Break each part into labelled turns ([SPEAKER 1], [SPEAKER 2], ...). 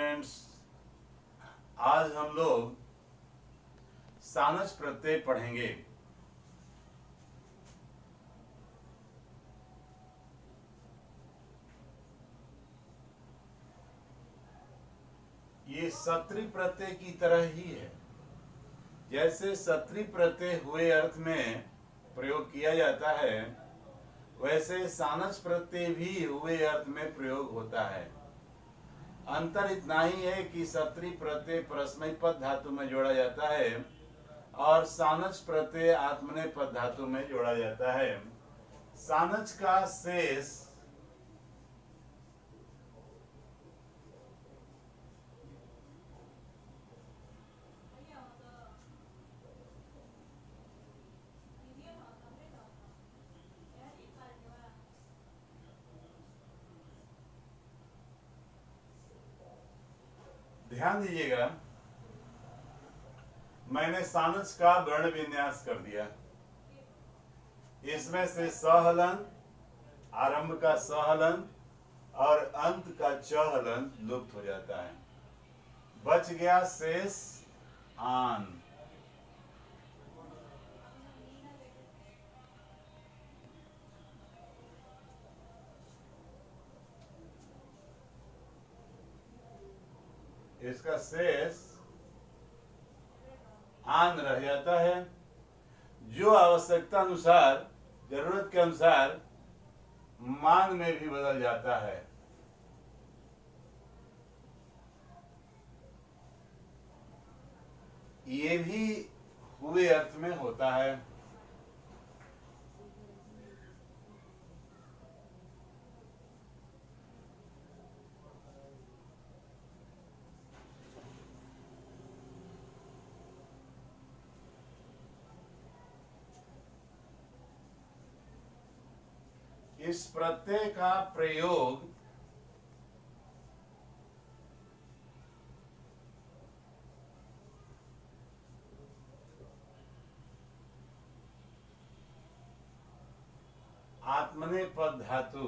[SPEAKER 1] Students, आज हम लोग सानच प्रत्यय पढ़ेंगे। ये सत्री प्रत्यय की तरह ही है। जैसे सत्री प्रत्यय हुए अर्थ में प्रयोग किया जाता है, वैसे सानच प्रत्यय भी हुए अर्थ में प्रयोग होता है। अंतर इतना ही है कि सत्री प्रत्यय परस्मैपद धातु में जोड़ा जाता है और सानच प्रत्यय आत्मनेपद धातु में जोड़ा जाता है। सानच का शेष ध्यान दीजिएगा, मैंने सानच का वर्ण विन्यास कर दिया। इसमें से सहलन, आरंभ का सहलन और अंत का चहलन लुप्त हो जाता है। बच गया शेष आन। इसका शेष आन रह जाता है, जो आवश्यकता अनुसार, जरूरत के अनुसार मान में भी बदल जाता है। ये भी हुए अर्थ में होता है। इस प्रत्यय का प्रयोग आत्मनेपद धातु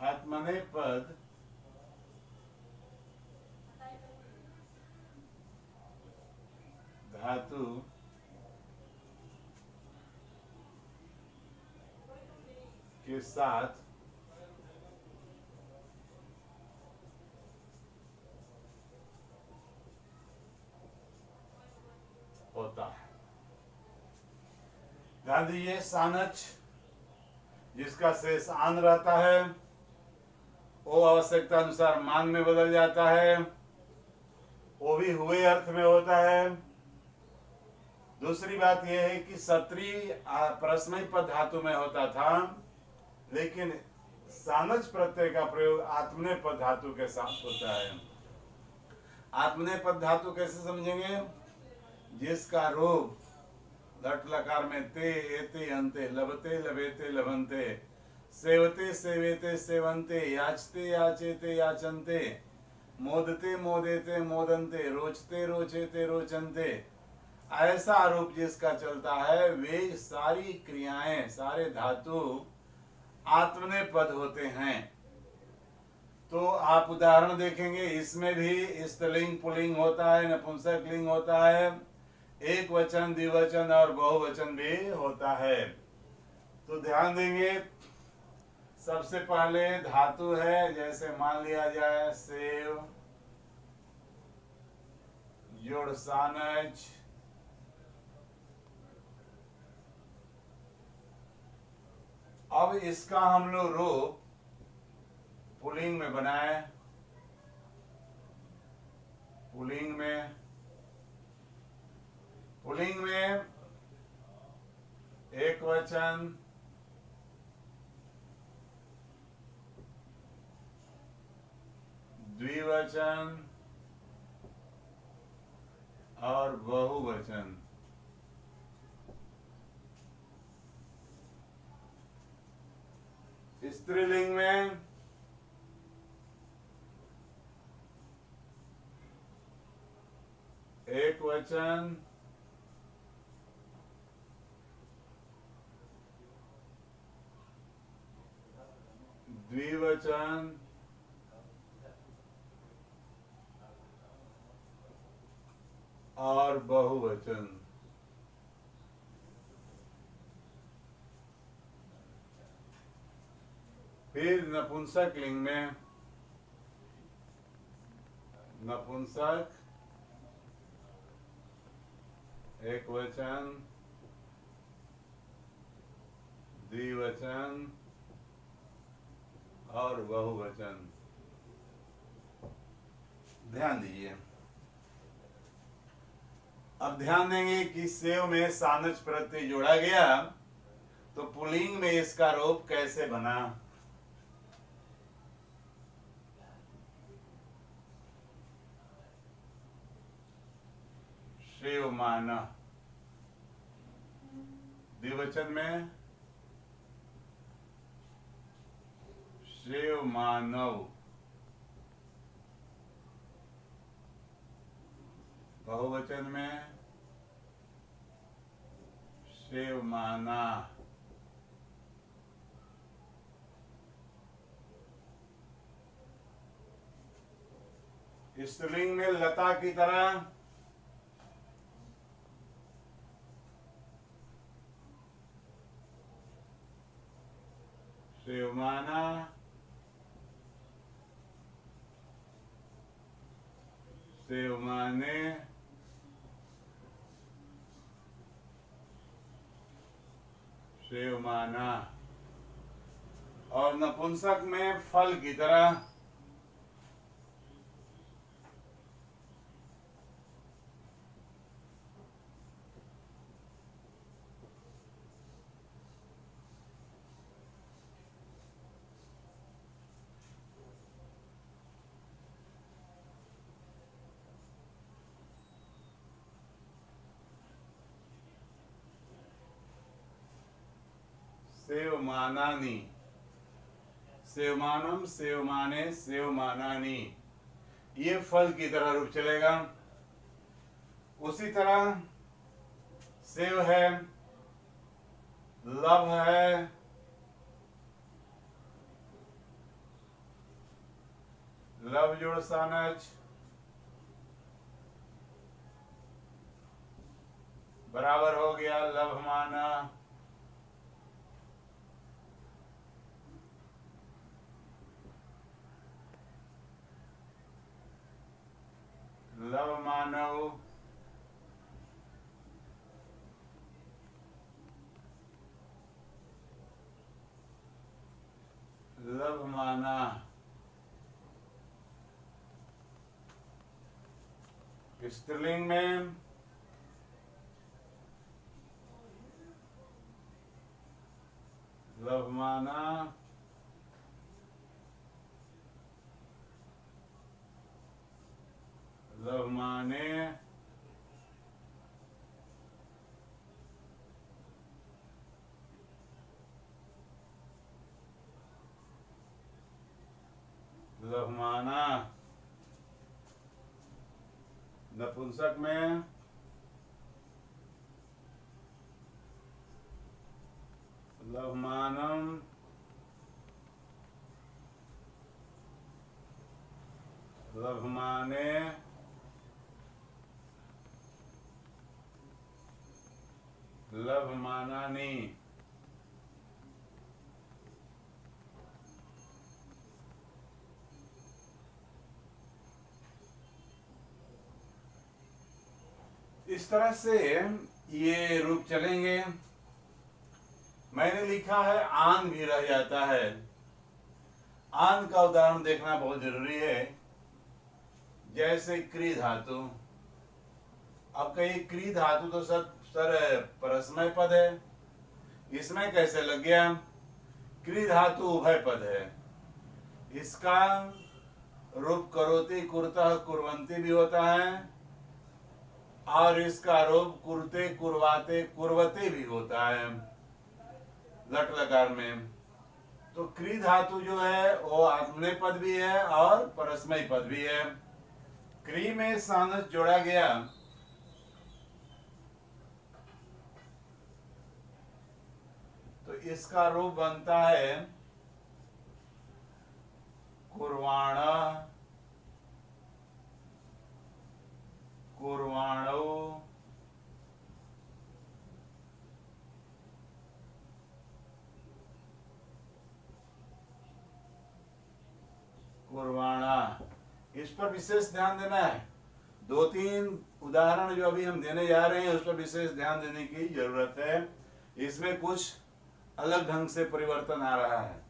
[SPEAKER 1] आत्मनेपद धातु के साथ होता है। ध्यान दीजिए, सानच जिसका शेष आन रहता है, वो आवश्यकता अनुसार मान में बदल जाता है, वो भी हुए अर्थ में होता है। दूसरी बात यह है कि सत्री परस्मैपद धातु में होता था, लेकिन सानच प्रत्यय का प्रयोग आत्मनेपद धातु के साथ होता है। आत्मनेपद धातु कैसे समझेंगे? जिसका रूप लट लकार में ते एते अंते, लभते लभेते लभंते, सेवते सेवेते सेवंते, याचते याचेते याचन्ते, मोदते मोदेते मोदन्ते, रोचते रोचेते रोचन्ते, ऐसा रूप जिसका चलता है, वे सारी क्रियाएं, सारे धातु आत्मनेपद होते हैं। तो आप उदाहरण देखेंगे, इसमें भी स्त्रीलिंग पुल्लिंग होता है, नपुंसक लिंग होता है, एक वचन, द्विवचन और बहुवचन भी होता है। तो ध्यान देंगे, सबसे पहले धातु है, जैसे मान लिया जाए सेव, जोड़ सानच, अब इसका हम लोग रूप पुल्लिंग में बनाए। पुल्लिंग में एक वचन, द्विवचन और बहुवचन। स्त्रीलिंग में एक वचन, द्विवचन और बहुवचन। फिर नपुंसक लिंग में नपुंसक एक वचन, द्विवचन और बहुवचन। ध्यान दीजिए। अब ध्यान देंगे कि सेव में सानच प्रत्यय जोड़ा गया तो पुल्लिंग में इसका रूप कैसे बना। शिवमान। द्विवचन में शिव मानव। बहुवचन में शिव माना। स्त्रीलिंग में लता की तरह शिवमाना, शिवमाने, शिवमाना। और नपुंसक में फल की तरह सेवमानानी। सेवमानम, सेवमाने, सेवमानानी, ये फल की तरह रूप चलेगा। उसी तरह सेव है, लव है, लव जोड़ सानच बराबर हो गया लवमाना। लव मानव, लव माना। स्त्रीलिंग में लव माना, लव माने, लव माना। नपुंसक में लवमानम, लवमाने, लवमानानी। इस तरह से ये रूप चलेंगे। मैंने लिखा है आन भी रह जाता है। आन का उदाहरण देखना बहुत जरूरी है। जैसे क्री धातु। अब कहीं क्री धातु तो सर परस्मय पद है, इसमें कैसे लग गया? क्री धातु उभय पद है। इसका रूप करोति, कुरतः, कुर्वन्ति भी होता है और इसका रूप कुरते, कुरवाते, कुरवते भी होता है लट लकार में। तो क्री धातु जो है वो आत्मनेय पद भी है और परस्मय पद भी है। क्री में सानस जोड़ा गया तो इसका रूप बनता है कुर्वाण, कुर्वाणो, कुर्वाणा। इस पर विशेष ध्यान देना है। दो तीन उदाहरण जो अभी हम देने जा रहे हैं उस पर विशेष ध्यान देने की जरूरत है। इसमें कुछ अलग ढंग से परिवर्तन आ रहा है।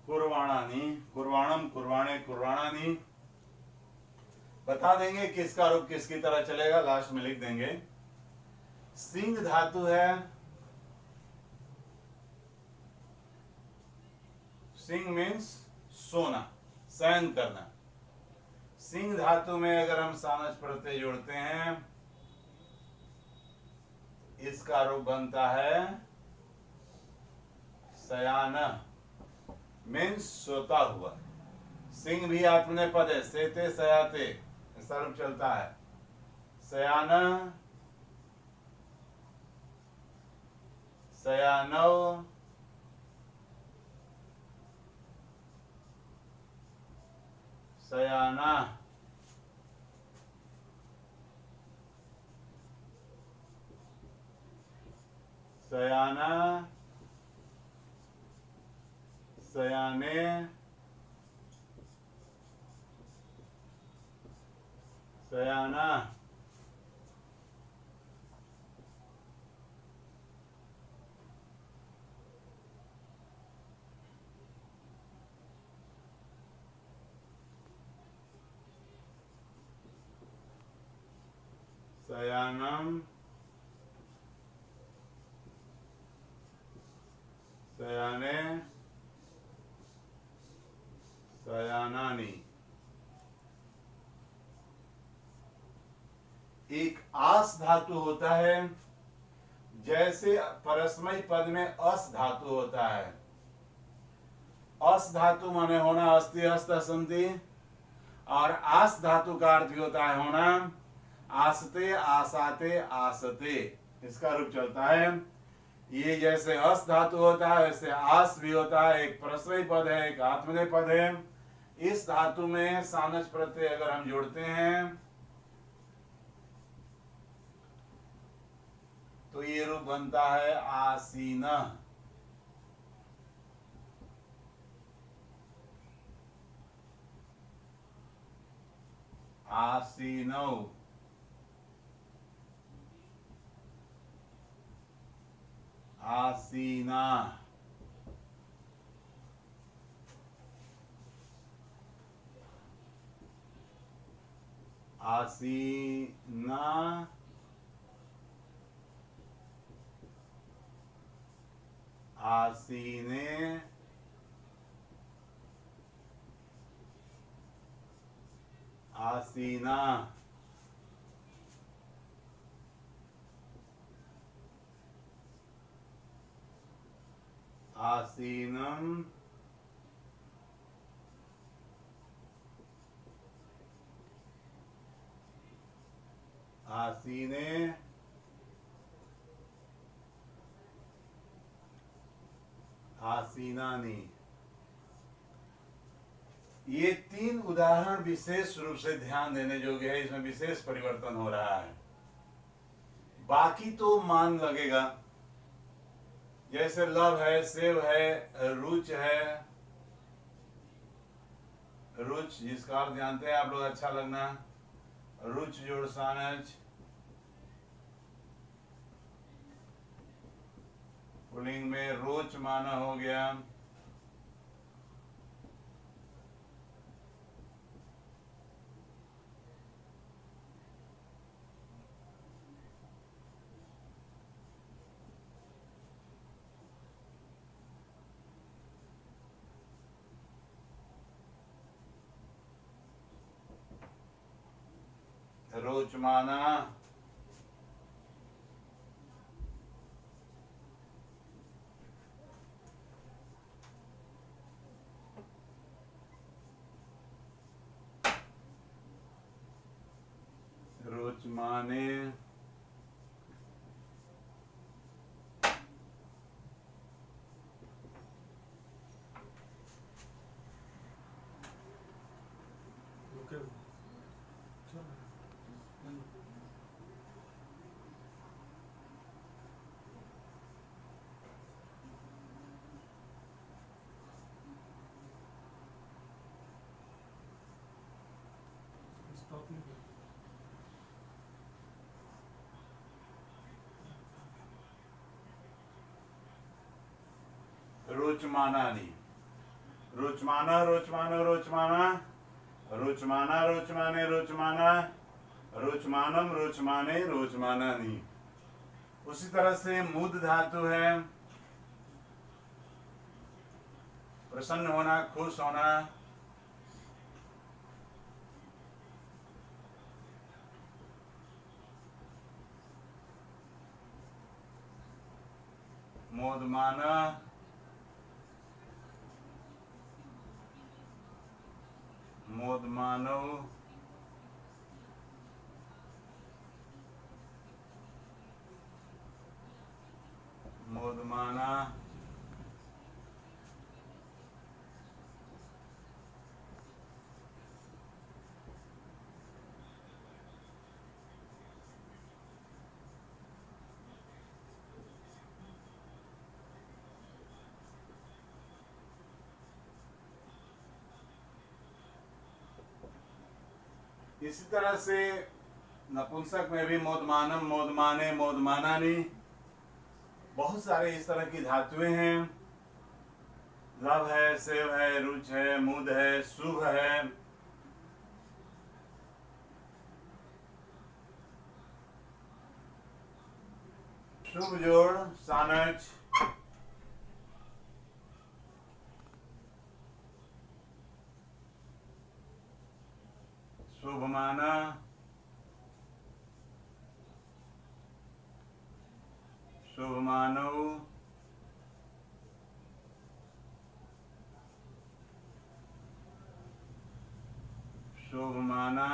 [SPEAKER 1] कुर्वाणानी, कुर्वाणम, कुर्वाणे, कुर्वाणानी। बता देंगे किसका रूप किसकी तरह चलेगा, लास्ट में लिख देंगे। सिंह धातु है, सिंह मीन्स सोना, शयन करना। सिंह धातु में अगर हम सानस प्रत्यय जोड़ते हैं, इसका रूप बनता है शयान, मीन्स सोता हुआ। सिंह भी आत्मनेपद है, सेते सयाते, इसका रूप चलता है शयान, शयानव, शयाना, शयाना, शयाने, शयाना। शयानम, शयाने, शयानानी। एक आस धातु होता है, जैसे परस्मई पद में अस धातु होता है। अस धातु माने होना अस्ति हस्त संति, और आस धातु का अर्थ होता है होना आसते, आसाते, आसते, इसका रूप चलता है। ये जैसे अस धातु होता है वैसे आस भी होता है। एक परस्मई पद है, एक आत्मनेय पद है। इस धातु में सानस प्रत्यय अगर हम जोड़ते हैं तो ये रूप बनता है आसीन, आसीनो, आसीना, आसीना, आसीने, आसीना, आसीनम, आसीने, आसीनानी। ये तीन उदाहरण विशेष रूप से ध्यान देने योग्य है। इसमें विशेष परिवर्तन हो रहा है, बाकी तो मान लगेगा। जैसे लव है, सेव है, रुच है, रुच जिसका आप जानते हैं आप लोग, अच्छा लगना, रुच जोड़ सानच, पुलिंग में रोच माना हो गया। रोचमाना, रोचमाने, रोचमानानी, रोचमाना रोचमानो रोचमाना, रोचमाना रोचमाने रोचमाना, रोचमानम रोचमाने रोचमानानी। उसी तरह से मूद धातु है प्रसन्न होना, खुश होना। मोदमाना, मोदमानो, मोदमाना, इसी तरह से नपुंसक में भी मोदमानम, मोदमाने, मोदमानानी, बहुत सारे इस तरह की धातुएं हैं। लव है, सेव है, रुच है, मुद है, शुभ है। शुभ जोड़ सानच, शुभमाना, शुभमानो, शुभमाना।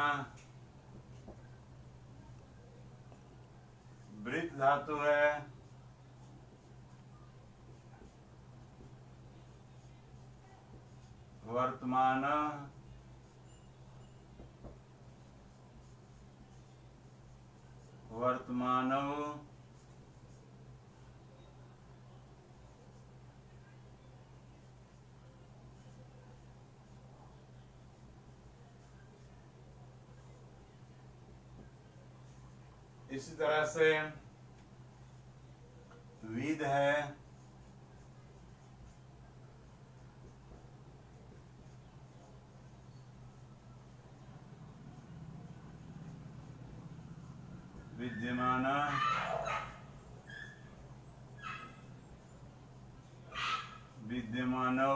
[SPEAKER 1] वृत्त धातु है वर्तमान, वर्तमानो, इसी तरह से विद है विद्यमान, विद्यमानो,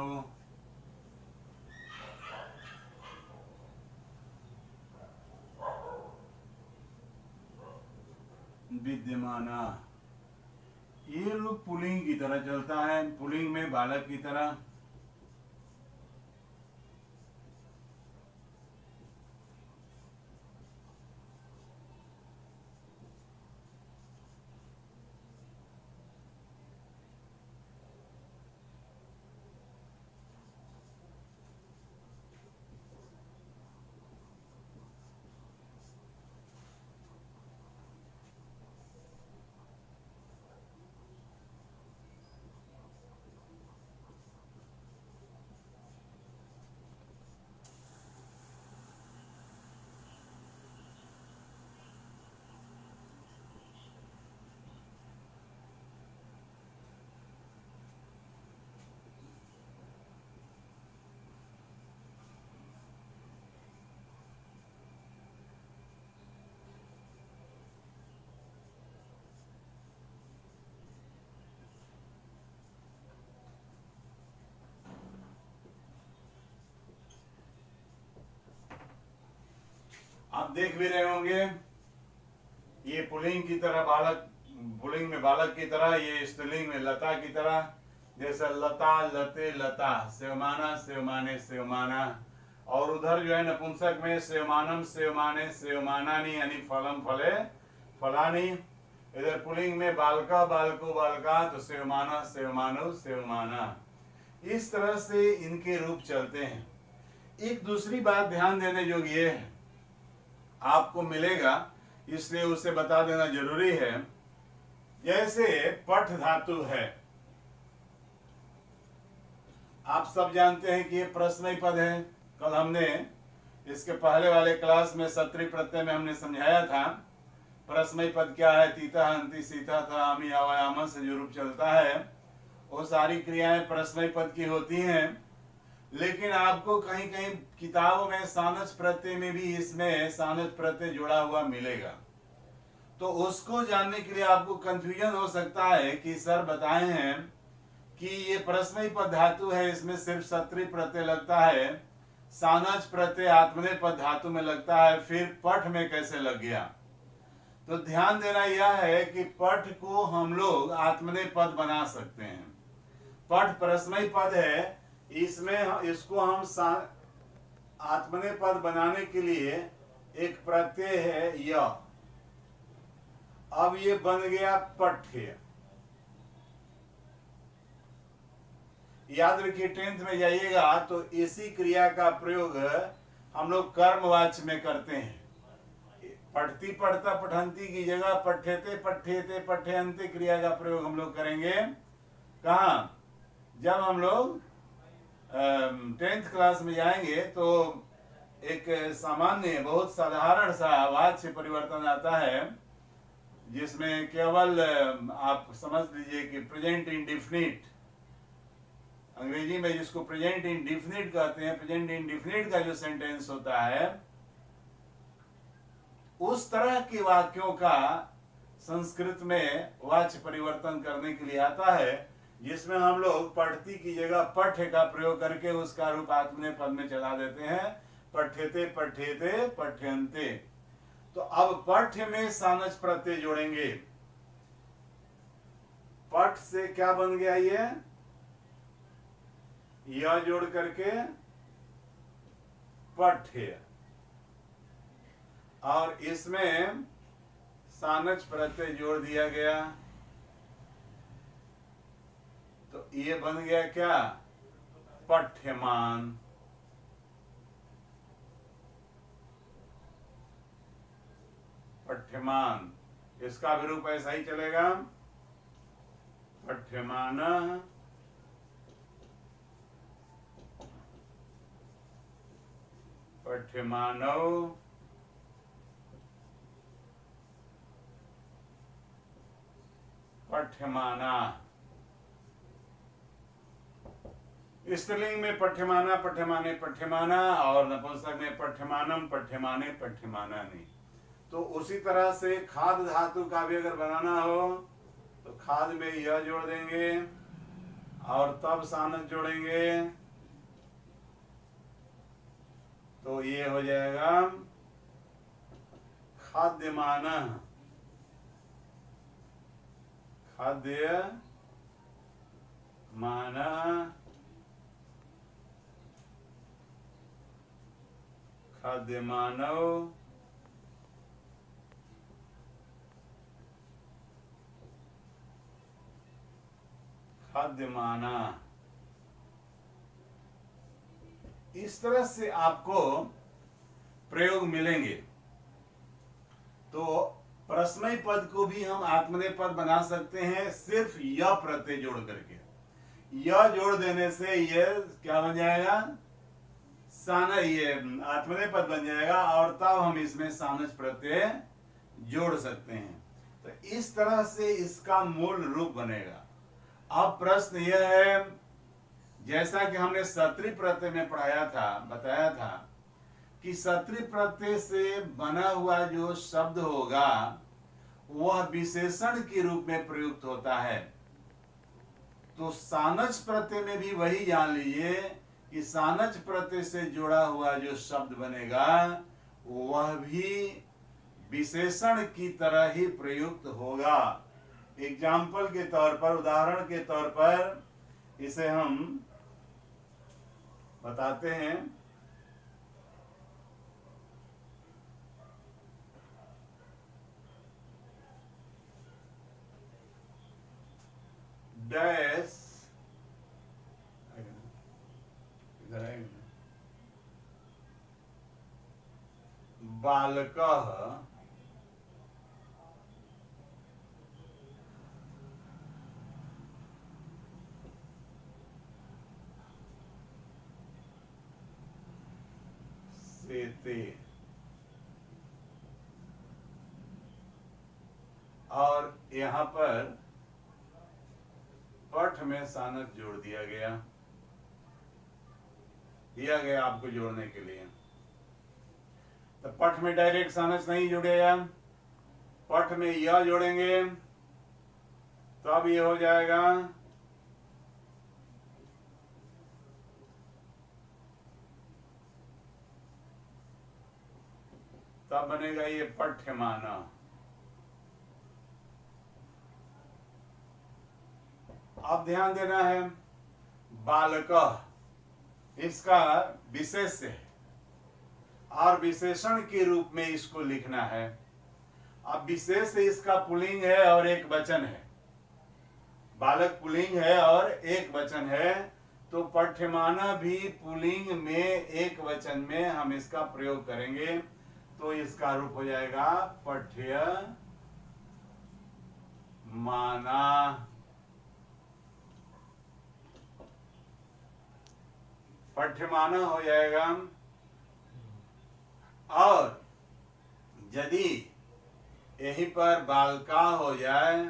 [SPEAKER 1] विद्यमाना। ये रूप पुल्लिंग की तरह चलता है, पुल्लिंग में बालक की तरह। आप देख भी रहे होंगे ये पुल्लिंग की तरह बालक, पुल्लिंग में बालक की तरह, ये स्त्रीलिंग में लता की तरह। जैसे लता, लते, लता, सेवमाना, सेवमाने, सेवमाना। और उधर जो है नपुंसक में सेवमानम, सेवमाने, सेवमानानी, यानी फलम, फले, फलानी। इधर पुल्लिंग में बालका, बालको, बालका, तो सेवमाना, सेवमानो, सेवमाना। इस तरह से इनके रूप चलते हैं। एक दूसरी बात ध्यान देने योग्य ये है, आपको मिलेगा इसलिए उसे बता देना जरूरी है। जैसे पठ धातु है, आप सब जानते हैं कि ये प्रश्नय पद है। कल हमने इसके पहले वाले क्लास में सत्री प्रत्यय में हमने समझाया था प्रश्नय पद क्या है। तीता, हंति, सीता था, अमी, आवायाम से जो रूप चलता है वो सारी क्रियाएं प्रश्नय पद की होती हैं। लेकिन आपको कहीं कहीं किताबों में सानच प्रत्यय में भी इसमें सानच प्रत्यय जुड़ा हुआ मिलेगा। तो उसको जानने के लिए आपको कंफ्यूजन हो सकता है कि सर बताए हैं कि ये प्रश्नय पद धातु है, इसमें सिर्फ सत्री प्रत्यय लगता है, सानच प्रत्यय आत्मनेपद धातु में लगता है, फिर पठ में कैसे लग गया। तो ध्यान देना यह है कि पठ को हम लोग आत्मनेपद बना सकते हैं। पठ प्रश्नय पद है, इसमें इसको हम आत्मनेपद बनाने के लिए एक प्रत्यय है य। अब ये बन गया पठ्य। याद रखिए 10th में जाइएगा तो इसी क्रिया का प्रयोग हम लोग कर्मवाच्य में करते हैं। पठती, पढ़ता, पठंती की जगह पठ्यते, पठ्यते, पठ्यन्ते क्रिया का प्रयोग हम लोग करेंगे। कहाँ? जब हम लोग 10th क्लास में जाएंगे तो एक सामान्य बहुत साधारण सा वाच्य परिवर्तन आता है जिसमें केवल आप समझ लीजिए कि प्रेजेंट इंडेफिनिट, अंग्रेजी में जिसको प्रेजेंट इंडेफिनिट कहते हैं, प्रेजेंट इंडेफिनिट का जो सेंटेंस होता है उस तरह के वाक्यों का संस्कृत में वाच्य परिवर्तन करने के लिए आता है, जिसमें हम लोग पठती की जगह पठ्य का प्रयोग करके उसका रूप आत्मनेपद में चला देते हैं। पठ्यते, पठ्यते, पठ्यन्ते। तो अब पठ्य में सानच प्रत्यय जोड़ेंगे। पठ से क्या बन गया ये? यह जोड़ करके पठ्य, और इसमें सानच प्रत्यय जोड़ दिया गया तो ये बन गया क्या? पठ्यमान। पठ्यमान, इसका भी रूप ऐसा ही चलेगा, पठ्यमान, पठ्यमानौ, पठ्यमाना। स्त्रीलिंग में पठ्यमाना, पठ्यमाने, पठ्यमाना, और नपुंसक में पठ्यमानम, पठ्यमाने, पठ्यमानानि। तो उसी तरह से खाद धातु का भी अगर बनाना हो तो खाद में यह जोड़ देंगे और तब सानच जोड़ेंगे तो ये हो जाएगा खाद्यमान, खाद्य मान, खाद्य मानव, खाद्यमाना। इस तरह से आपको प्रयोग मिलेंगे। तो प्रश्नय पद को भी हम आत्मनेपद बना सकते हैं सिर्फ य प्रत्यय जोड़ करके। य जोड़ देने से ये क्या बन जाएगा? ये आत्मनेपद बन जाएगा और तब हम इसमें सानच प्रत्यय जोड़ सकते हैं। तो इस तरह से इसका मूल रूप बनेगा। अब प्रश्न यह है, जैसा कि हमने सत्री प्रत्यय में पढ़ाया था, बताया था कि सत्री प्रत्यय से बना हुआ जो शब्द होगा वह विशेषण के रूप में प्रयुक्त होता है। तो सानच प्रत्यय में भी वही जान लीजिए कि सानच प्रत्यय से जुड़ा हुआ जो शब्द बनेगा वह भी विशेषण की तरह ही प्रयुक्त होगा। एग्जाम्पल के तौर पर, उदाहरण के तौर पर इसे हम बताते हैं। डैश बालकः सेते। और यहां पर पठ में सानस जोड़ दिया गया आपको जोड़ने के लिए। तो पठ में डायरेक्ट सानस नहीं जुड़ेगा, पठ में यह जोड़ेंगे तब ये हो जाएगा तब बनेगा ये पठ्यमान। अब ध्यान देना है, बालक इसका विशेष्य है और विशेषण के रूप में इसको लिखना है। अब विशेष इसका पुल्लिंग है और एक वचन है, बालक पुल्लिंग है और एक वचन है, तो पठ्यमाना भी पुल्लिंग में एक वचन में हम इसका प्रयोग करेंगे, तो इसका रूप हो जाएगा पठ्यमाना। पठ्यमाना हो जाएगा। और यदि यहीं पर बालका हो जाए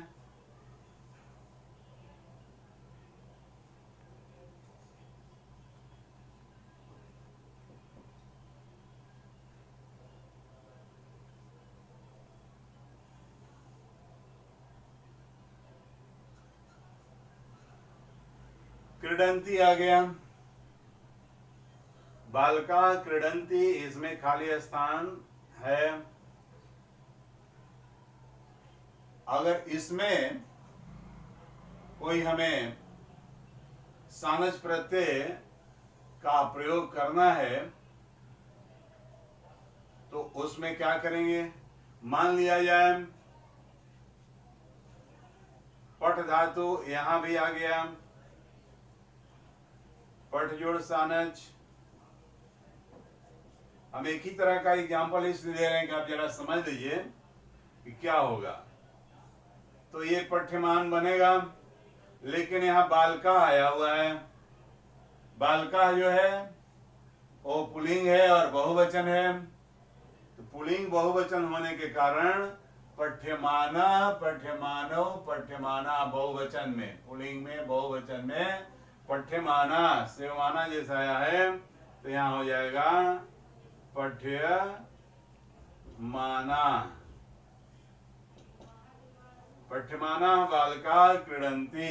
[SPEAKER 1] क्रीडंती आ गया, बालका क्रीडंती, इसमें खाली स्थान है। अगर इसमें कोई हमें सानस प्रत्यय का प्रयोग करना है तो उसमें क्या करेंगे, मान लिया जाए पठ धातु यहां भी आ गया, पठ जोड़ सानच। हम एक ही तरह का एग्जाम्पल इसलिए दे रहे हैं कि आप जरा समझ लीजिए कि क्या होगा। तो ये पठ्यमान बनेगा, लेकिन यहाँ बालका आया हुआ है। बालका जो है वो पुल्लिंग है और बहुवचन है, तो पुल्लिंग बहुवचन होने के कारण पठ्यमाना, पठ्यमानो, पठ्यमाना बहुवचन में, पुल्लिंग में बहुवचन में पठ्यमाना, सेवमाना जैसा आया है, तो यहाँ हो जाएगा पठ्यमाना। पठ्यमाना बालका क्रीडंती।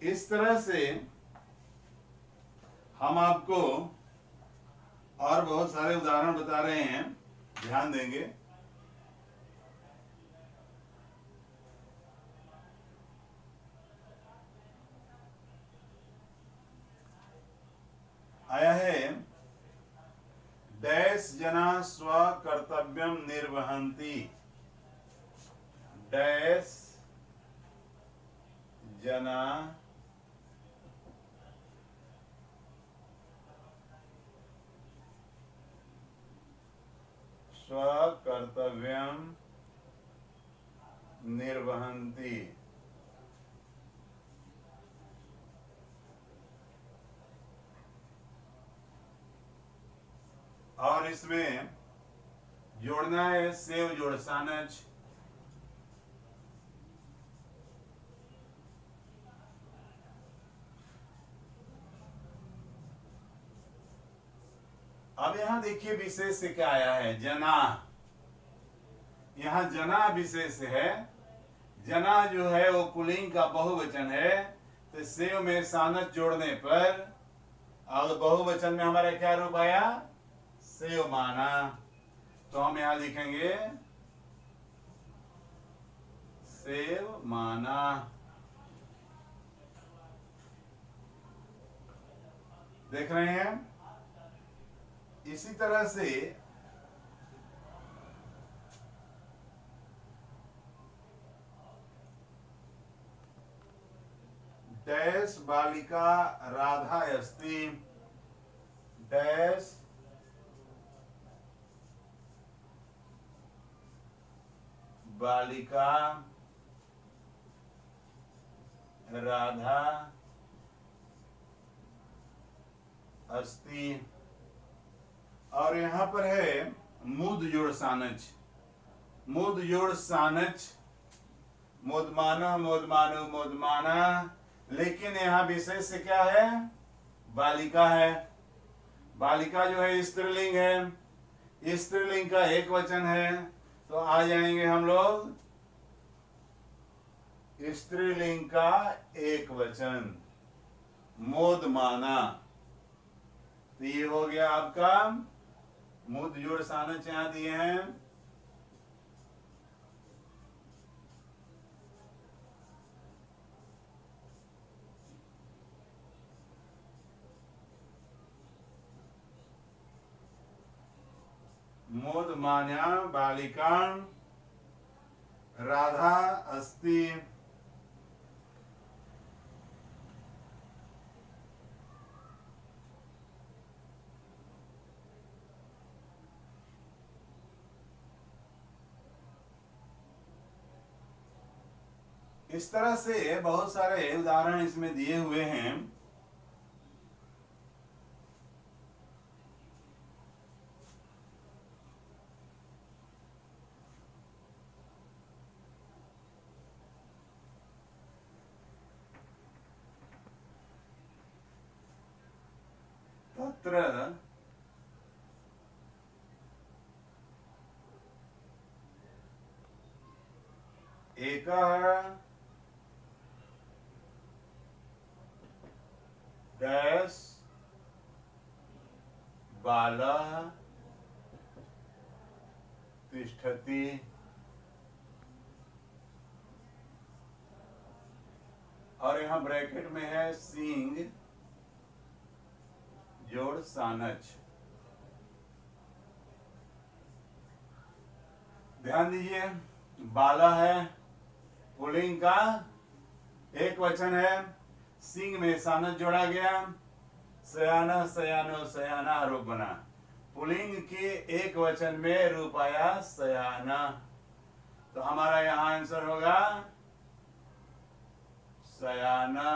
[SPEAKER 1] इस तरह से हम आपको और बहुत सारे उदाहरण बता रहे हैं, ध्यान देंगे। आया है डैश जना स्व कर्तव्यम निर्वहन्ति। डैश जना स्व कर्तव्यम निर्वहन्ति। और इसमें जोड़ना है सेव जोड़ सानच। अब यहां देखिए विशेष से क्या आया है, जना। यहां जना विशेष है, जना जो है वो पुल्लिंग का बहुवचन है, तो सेव में सानच जोड़ने पर और बहुवचन में हमारा क्या रूप आया, सेवमाना। तो हम यहां लिखेंगे सेव माना। देख रहे हैं? इसी तरह से डैश बालिका राधा अस्ति, डैश बालिका राधा अस्ति। और यहां पर है मूद जोड़ सानच, मूद जोड़ सानच, मोदमाना मोदमानो मोदमाना। लेकिन यहां विशेष से क्या है? बालिका है। बालिका जो है स्त्रीलिंग है, स्त्रीलिंग का एक वचन है, तो आ जाएंगे हम लोग स्त्रीलिंग का एक वचन मोदमाना। तो ये हो गया आपका मूद जोड़ सानच यहां दिए हैं। मोदमान्या बालिका राधा अस्ति। इस तरह से बहुत सारे उदाहरण इसमें दिए हुए हैं। तत्र एकः डैश बालः तिष्ठति। और यहां ब्रैकेट में है सिंग जोड़ सानच। ध्यान दीजिए, बाला है पुल्लिंग का एक वचन है, सिंग में सानच जोड़ा गया, सयाना सयानो सयाना रूप बना। पुल्लिंग के एक वचन में रूप आया सयाना। तो हमारा यहां आंसर होगा सयाना।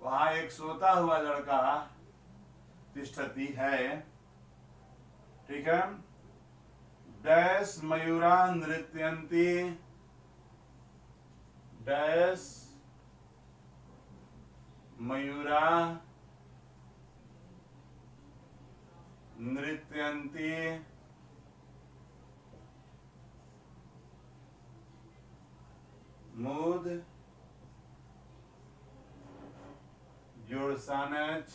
[SPEAKER 1] वहां एक सोता हुआ लड़का तिष्ठति है। ठीक है। डैश मयूरा नृत्यंती, डैश मयूरा नृत्यंती। मूद जोड़ सानच,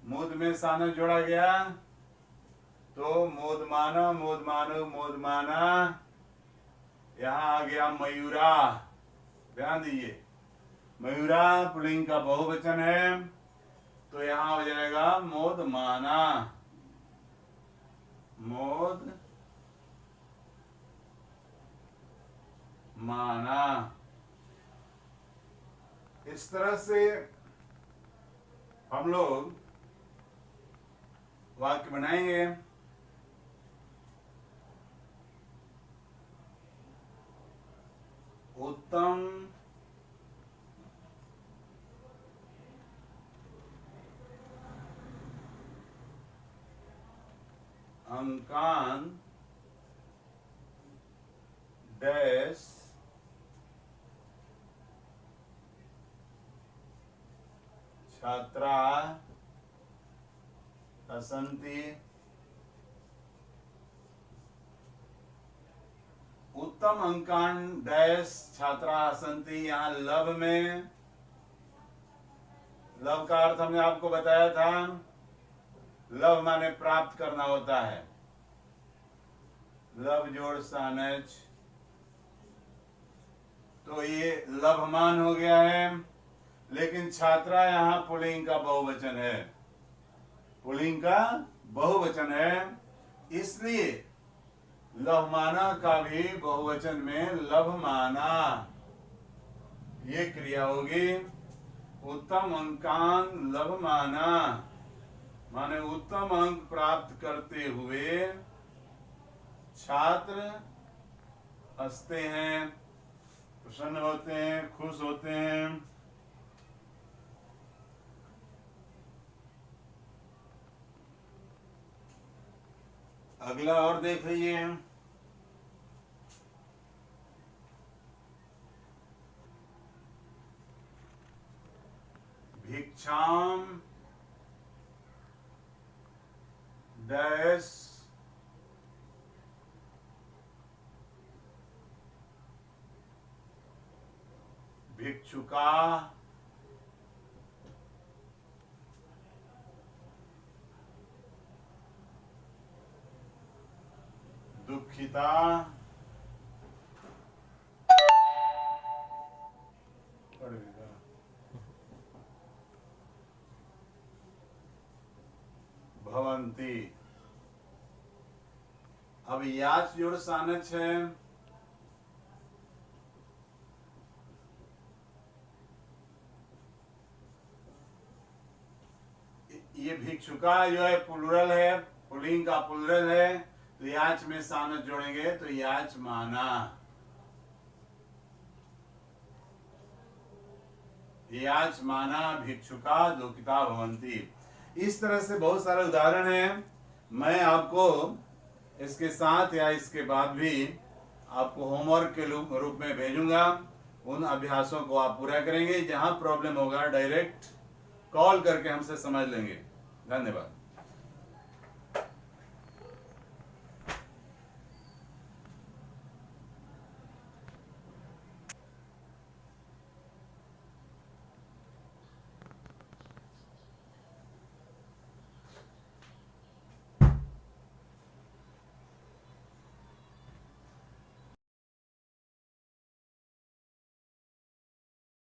[SPEAKER 1] मूद में सानच जोड़ा गया तो मोदमाना मोदमानो मोदमाना। यहां आ गया मयूरा। ध्यान दीजिए, मयूरा पुल्लिंग का बहुवचन है, तो यहां हो जाएगा मोदमाना, मोद माना। इस तरह से हम लोग वाक्य बनाएंगे। उत्तम अंकान डैश छात्रा असंति। उत्तम अंकान डैश छात्रा असंति। यहां लब में, लब का अर्थ हमने आपको बताया था, लव माने प्राप्त करना होता है, लव जोड़ सानच, तो ये लभमान हो गया है। लेकिन छात्रा यहाँ पुल्लिंग का बहुवचन है, पुल्लिंग का बहुवचन है, इसलिए लभमाना का भी बहुवचन में लभमाना ये क्रिया होगी। उत्तम अंकान लभमाना माने उत्तम अंक प्राप्त करते हुए छात्र हंसते हैं, प्रसन्न होते हैं, खुश होते हैं। अगला और देख लीजिए, भिक्षाम डैश भिक्षुका दुखिता भवंती। अब याच जोड़ सानच है, ये भिक्षुका जो है प्लुरल है, पुल्लिंग का प्लुरल है, तो याच में सानच जोड़ेंगे तो याच माना, याच माना भिक्षुका दुखिता भवंती। इस तरह से बहुत सारे उदाहरण हैं। मैं आपको इसके साथ या इसके बाद भी आपको होमवर्क के रूप में भेजूंगा। उन अभ्यासों को आप पूरा करेंगे। जहां प्रॉब्लम होगा डायरेक्ट कॉल करके हमसे समझ लेंगे। धन्यवाद।